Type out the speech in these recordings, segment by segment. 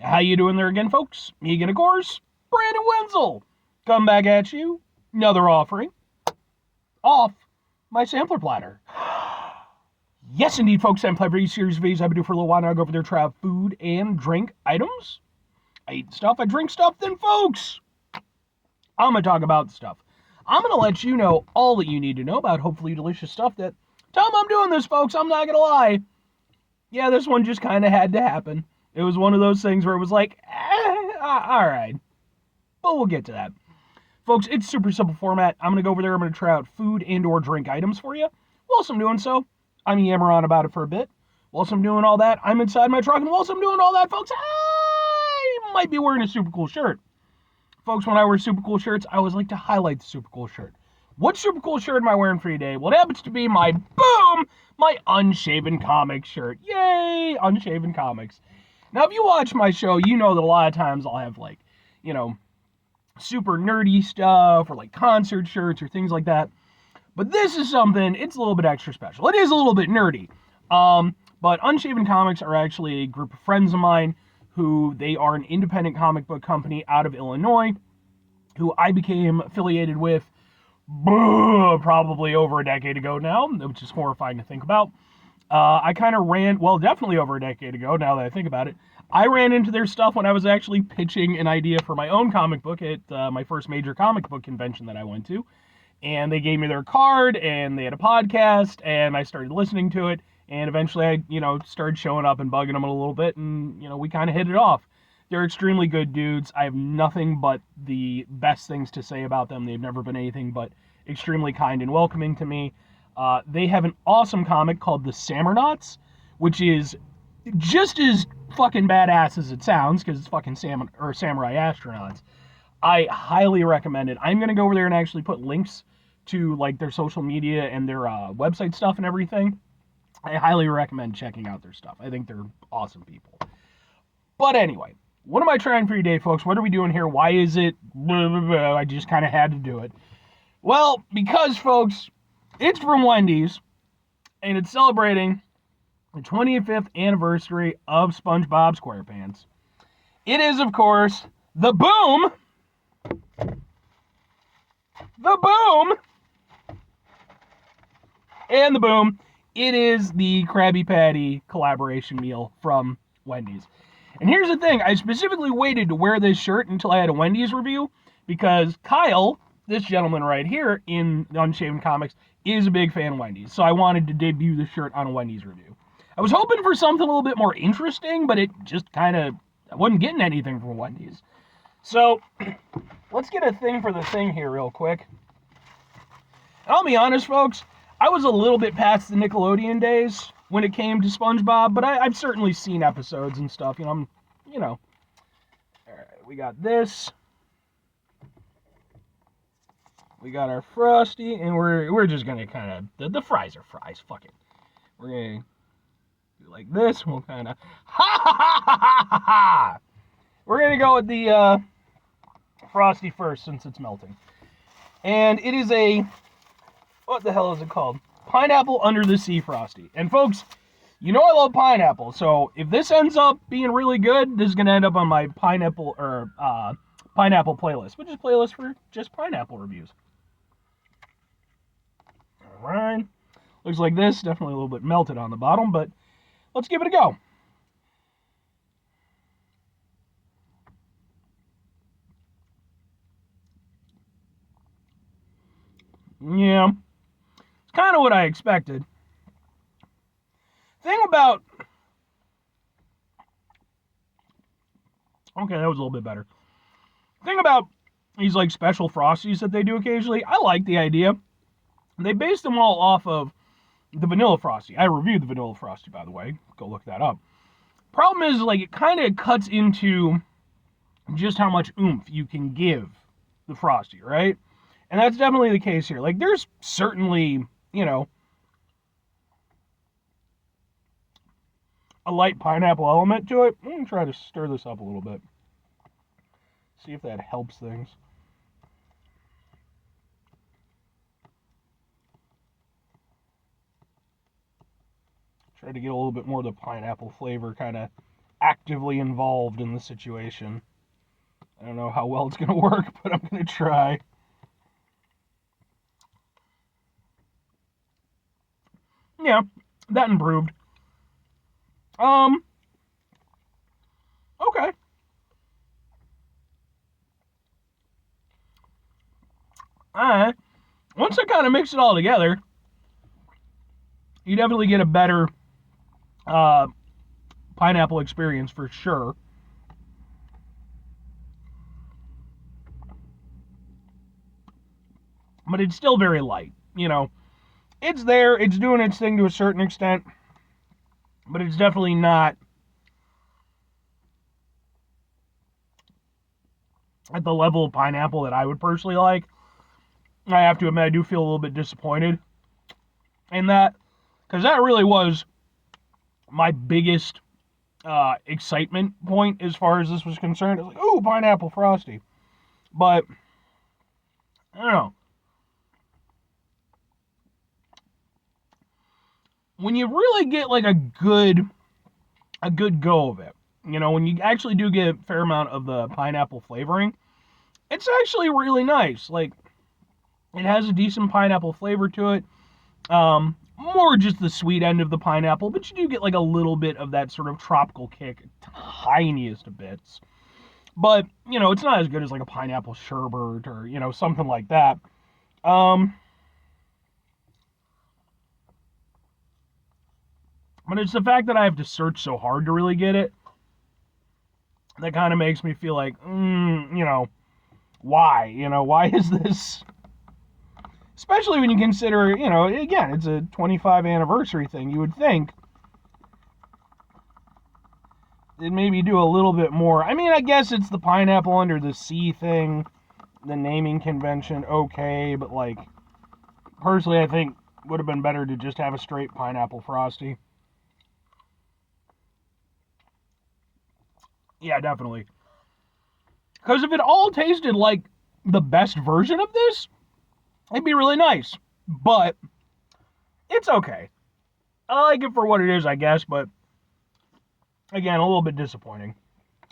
How you doing there again, folks? Me again, of course, Brandon Wenzel. Come back at you. Another offering. Off my sampler platter. Yes, indeed, folks. Sampler every series of videos I've been doing for a little while now. I go over there, try out food and drink items. I eat stuff, I drink stuff, then, folks, I'm going to talk about stuff. I'm going to let you know all that you need to know about hopefully delicious stuff that, tell them I'm doing this, folks. I'm not going to lie. Yeah, this one just kind of had to happen. It was one of those things where it was like, all right. But we'll get to that. Folks, it's super simple format. I'm going to go over there. I'm going to try out food and or drink items for you. Whilst I'm doing so, I'm yammer on about it for a bit. Whilst I'm doing all that, I'm inside my truck. And whilst I'm doing all that, folks, I might be wearing a super cool shirt. Folks, when I wear super cool shirts, I always like to highlight the super cool shirt. What super cool shirt am I wearing for you today? Well, it happens to be my Unshaven Comics shirt. Yay, Unshaven Comics. Now, if you watch my show, you know that a lot of times I'll have, like, super nerdy stuff or, like, concert shirts or things like that. But this is something, it's a little bit extra special. It is a little bit nerdy. But Unshaven Comics are actually a group of friends of mine who they are an independent comic book company out of Illinois who I became affiliated with probably over a decade ago now, which is horrifying to think about. I kind of definitely over a decade ago, now that I think about it. I ran into their stuff when I was actually pitching an idea for my own comic book at my first major comic book convention that I went to. And they gave me their card, and they had a podcast, and I started listening to it. And eventually I, started showing up and bugging them a little bit, and, we kind of hit it off. They're extremely good dudes. I have nothing but the best things to say about them. They've never been anything but extremely kind and welcoming to me. They have an awesome comic called The Samurnauts, which is just as fucking badass as it sounds, because it's fucking samurai astronauts. I highly recommend it. I'm going to go over there and actually put links to, like, their social media and their website stuff and everything. I highly recommend checking out their stuff. I think they're awesome people. But anyway, what am I trying for you today, folks? What are we doing here? Why is it? I just kind of had to do it. Well, because, folks, it's from Wendy's, and it's celebrating the 25th anniversary of SpongeBob SquarePants. It is, of course, the boom. The boom. And the boom. It is the Krabby Patty collaboration meal from Wendy's. And here's the thing. I specifically waited to wear this shirt until I had a Wendy's review because Kyle, this gentleman right here in the Unshaven Comics, is a big fan of Wendy's. So I wanted to debut the shirt on a Wendy's review. I was hoping for something a little bit more interesting, but it just kind of, I wasn't getting anything from Wendy's. So let's get a thing for the thing here real quick. And I'll be honest, folks, I was a little bit past the Nickelodeon days when it came to SpongeBob, but I've certainly seen episodes and stuff. All right, we got this. We got our Frosty, and we're just gonna kind of, the fries are fries, fuck it. We're gonna do like this, we'll kind of, ha. We're gonna go with the Frosty first since it's melting. And it is what the hell is it called? Pineapple Under the Sea Frosty. And folks, I love pineapple, so if this ends up being really good, this is gonna end up on my pineapple playlist, which is playlist for just pineapple reviews. Alright. Looks like this, definitely a little bit melted on the bottom, but let's give it a go. Yeah. It's kind of what I expected. Thing about... Okay, that was a little bit better. Thing about these, like, special Frosties that they do occasionally, I like the idea. They base them all off of the Vanilla Frosty. I reviewed the Vanilla Frosty, by the way. Go look that up. Problem is, like, it kind of cuts into just how much oomph you can give the Frosty, right? And that's definitely the case here. Like, there's certainly, a light pineapple element to it. I'm going to try to stir this up a little bit. See if that helps things. Try to get a little bit more of the pineapple flavor kind of actively involved in the situation. I don't know how well it's going to work, but I'm going to try. Yeah, that improved. Okay. Alright. Once I kind of mix it all together, you definitely get a better pineapple experience for sure. But it's still very light. It's there, it's doing its thing to a certain extent, but it's definitely not at the level of pineapple that I would personally like. I have to admit, I do feel a little bit disappointed in that, because that really was my biggest excitement point as far as this was concerned. It's like, ooh, pineapple frosty. But, I don't know. When you really get like a good go of it, when you actually do get a fair amount of the pineapple flavoring, it's actually really nice. Like, it has a decent pineapple flavor to it. More just the sweet end of the pineapple, but you do get like a little bit of that sort of tropical kick, tiniest of bits. But, it's not as good as like a pineapple sherbet or, something like that. But it's the fact that I have to search so hard to really get it that kind of makes me feel like, why? Why is this? Especially when you consider, again, it's a 25 anniversary thing. You would think they'd maybe do a little bit more. I mean, I guess it's the pineapple under the sea thing, the naming convention, okay, but like, personally, I think would have been better to just have a straight pineapple frosty. Yeah, definitely. Because if it all tasted like the best version of this, it'd be really nice. But it's okay. I like it for what it is, I guess, but again, a little bit disappointing.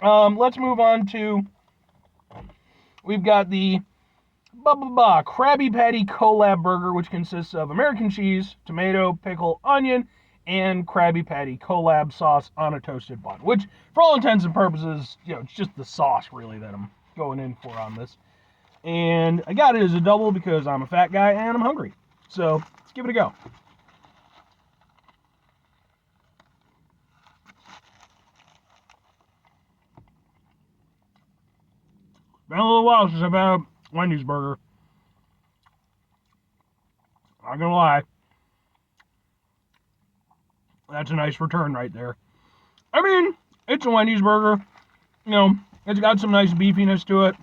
Let's move on to, we've got the Krabby Patty Kollab Burger, which consists of American cheese, tomato, pickle, onion, and Krabby Patty Kollab sauce on a toasted bun, which, for all intents and purposes, it's just the sauce, really, that I'm going in for on this. And I got it as a double because I'm a fat guy and I'm hungry. So, let's give it a go. Been a little while since I've had Wendy's burger. Not gonna lie. That's a nice return right there. I mean, it's a Wendy's burger. It's got some nice beefiness to it.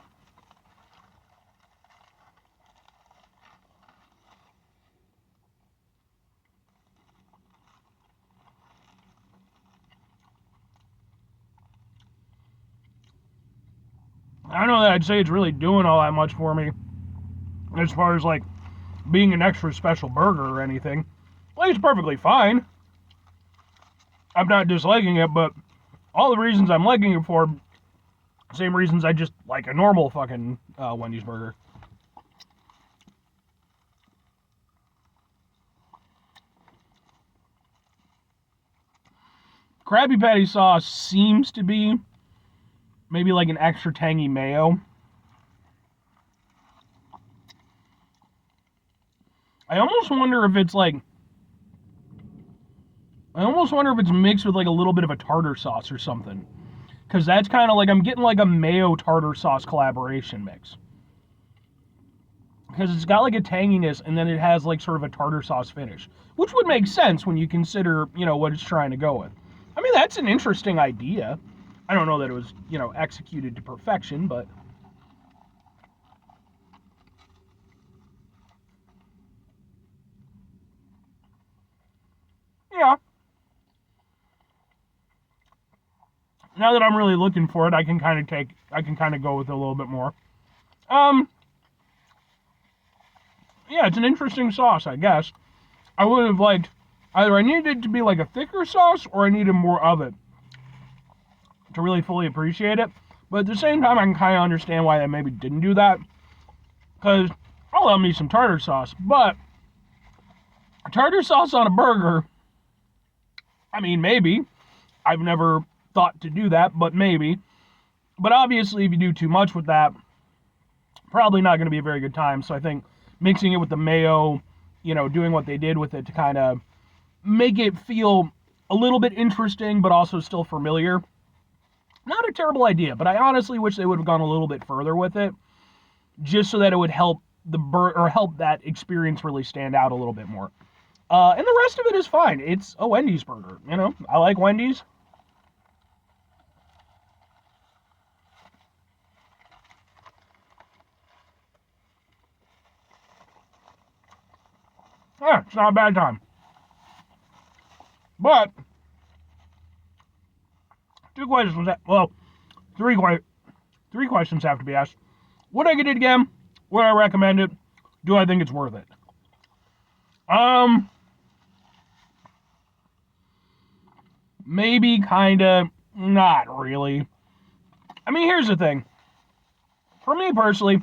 I don't know that I'd say it's really doing all that much for me as far as like being an extra special burger or anything. Like, it's perfectly fine. I'm not disliking it, but all the reasons I'm liking it for, same reasons I just like a normal fucking Wendy's burger. Krabby Patty sauce seems to be maybe like an extra tangy mayo. I almost wonder if it's mixed with like a little bit of a tartar sauce or something. Because that's kind of like, I'm getting like a mayo tartar sauce collaboration mix. Because it's got like a tanginess and then it has like sort of a tartar sauce finish. Which would make sense when you consider, what it's trying to go with. I mean, that's an interesting idea. I don't know that it was, executed to perfection, but... yeah. Now that I'm really looking for it, I can kind of go with it a little bit more. Yeah, it's an interesting sauce, I guess. I would have liked, either I needed it to be like a thicker sauce, or I needed more of it. to really fully appreciate it. But at the same time, I can kind of understand why they maybe didn't do that. Because I love me some tartar sauce. But tartar sauce on a burger, I mean, maybe. I've never thought to do that, but maybe. But obviously, if you do too much with that, probably not going to be a very good time. So I think mixing it with the mayo, doing what they did with it to kind of make it feel a little bit interesting, but also still familiar. Not a terrible idea, but I honestly wish they would have gone a little bit further with it, just so that it would help help that experience really stand out a little bit more. And the rest of it is fine. It's a Wendy's burger, I like Wendy's. Yeah, it's not a bad time. But three questions have to be asked. Would I get it again? Would I recommend it? Do I think it's worth it? Maybe, kinda, not really. I mean, here's the thing. For me personally,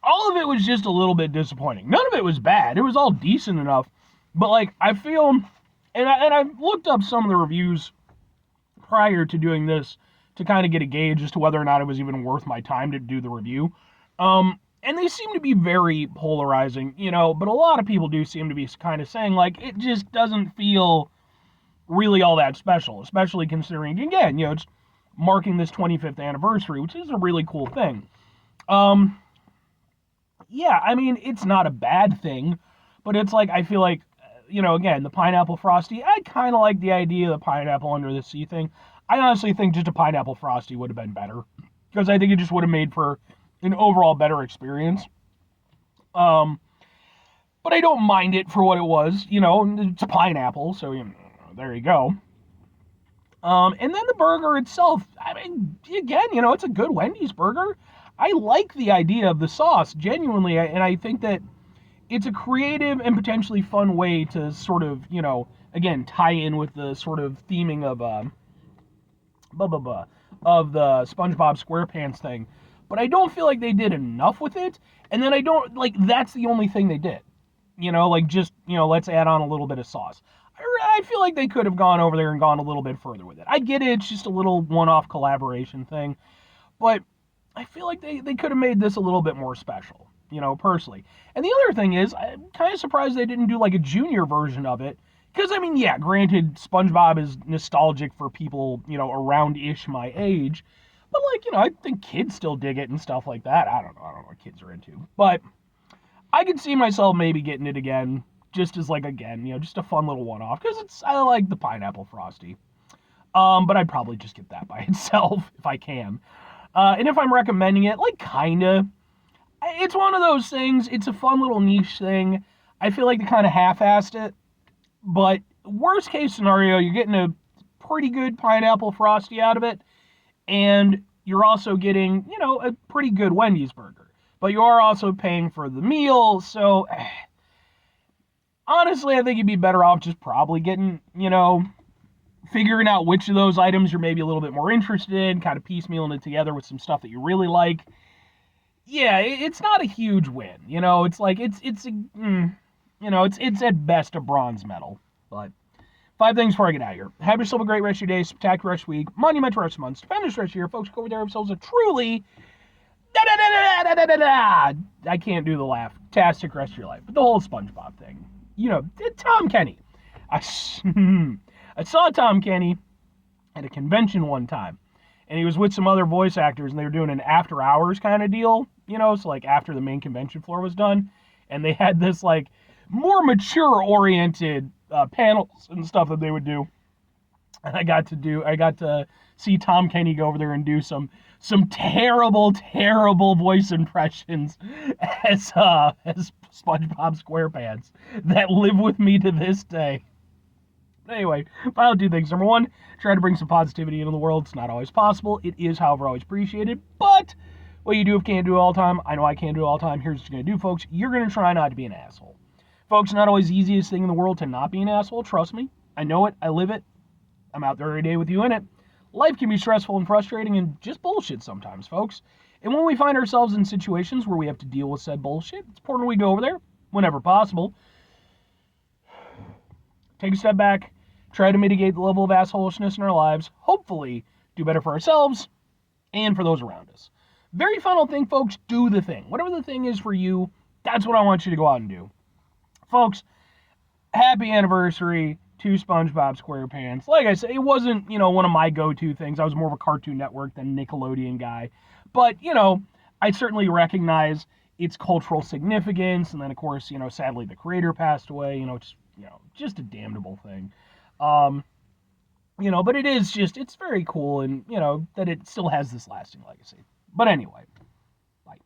all of it was just a little bit disappointing. None of it was bad. It was all decent enough. But, I feel, and I've looked up some of the reviews prior to doing this to kind of get a gauge as to whether or not it was even worth my time to do the review. And they seem to be very polarizing, but a lot of people do seem to be kind of saying, it just doesn't feel really all that special, especially considering, again, it's marking this 25th anniversary, which is a really cool thing. Yeah, I mean, it's not a bad thing, but it's I feel like, again, the pineapple frosty, I kind of like the idea of the pineapple under the sea thing. I honestly think just a pineapple frosty would have been better, because I think it just would have made for an overall better experience. But I don't mind it for what it was, it's a pineapple, so there you go. And then the burger itself, I mean, again, it's a good Wendy's burger. I like the idea of the sauce, genuinely, and I think that it's a creative and potentially fun way to sort of, again, tie in with the sort of theming of the SpongeBob SquarePants thing. But I don't feel like they did enough with it, and then I don't, that's the only thing they did. Let's add on a little bit of sauce. I feel like they could have gone over there and gone a little bit further with it. I get it, it's just a little one-off collaboration thing, but I feel like they could have made this a little bit more special, personally. And the other thing is, I'm kind of surprised they didn't do a junior version of it, because, I mean, yeah, granted, SpongeBob is nostalgic for people, around-ish my age, but, I think kids still dig it and stuff like that. I don't know what kids are into, but I could see myself maybe getting it again, just as, again, just a fun little one-off, because I like the pineapple frosty. But I'd probably just get that by itself, if I can. And if I'm recommending it, kinda, it's one of those things, it's a fun little niche thing. I feel like they kind of half-assed it, but worst case scenario, you're getting a pretty good pineapple frosty out of it, and you're also getting, a pretty good Wendy's burger. But you are also paying for the meal, so honestly, I think you'd be better off just probably getting, figuring out which of those items you're maybe a little bit more interested in, kind of piecemealing it together with some stuff that you really like. Yeah, it's not a huge win, it's at best a bronze medal. But 5 things before I get out of here. Have yourself a great rest of your day, spectacular rest of your week, monumental rest of month, stupendous rest of your year. Folks, go over there themselves a truly I can't do the laugh. Fantastic rest of your life. But the whole SpongeBob thing. Tom Kenny. I saw Tom Kenny at a convention one time, and he was with some other voice actors, and they were doing an after hours kind of deal, so after the main convention floor was done, and they had this more mature oriented panels and stuff that they would do. And I got to see Tom Kenny go over there and do some terrible voice impressions as SpongeBob SquarePants that live with me to this day. Anyway, final 2 things. Number 1, try to bring some positivity into the world. It's not always possible. It is, however, always appreciated. But what you do if you can't do it all the time, I know I can't do it all the time. Here's what you're going to do, folks. You're going to try not to be an asshole. Folks, not always the easiest thing in the world to not be an asshole. Trust me. I know it. I live it. I'm out there every day with you in it. Life can be stressful and frustrating and just bullshit sometimes, folks. And when we find ourselves in situations where we have to deal with said bullshit, it's important we go over there, whenever possible, take a step back, try to mitigate the level of assholishness in our lives, hopefully do better for ourselves and for those around us. Very final thing, folks, do the thing. Whatever the thing is for you, that's what I want you to go out and do. Folks, happy anniversary to SpongeBob SquarePants. Like I said, it wasn't, one of my go-to things. I was more of a Cartoon Network than Nickelodeon guy. But, I certainly recognize its cultural significance. And then, of course, sadly the creator passed away. Just a damnable thing. But it is it's very cool, and, that it still has this lasting legacy. But anyway, bye.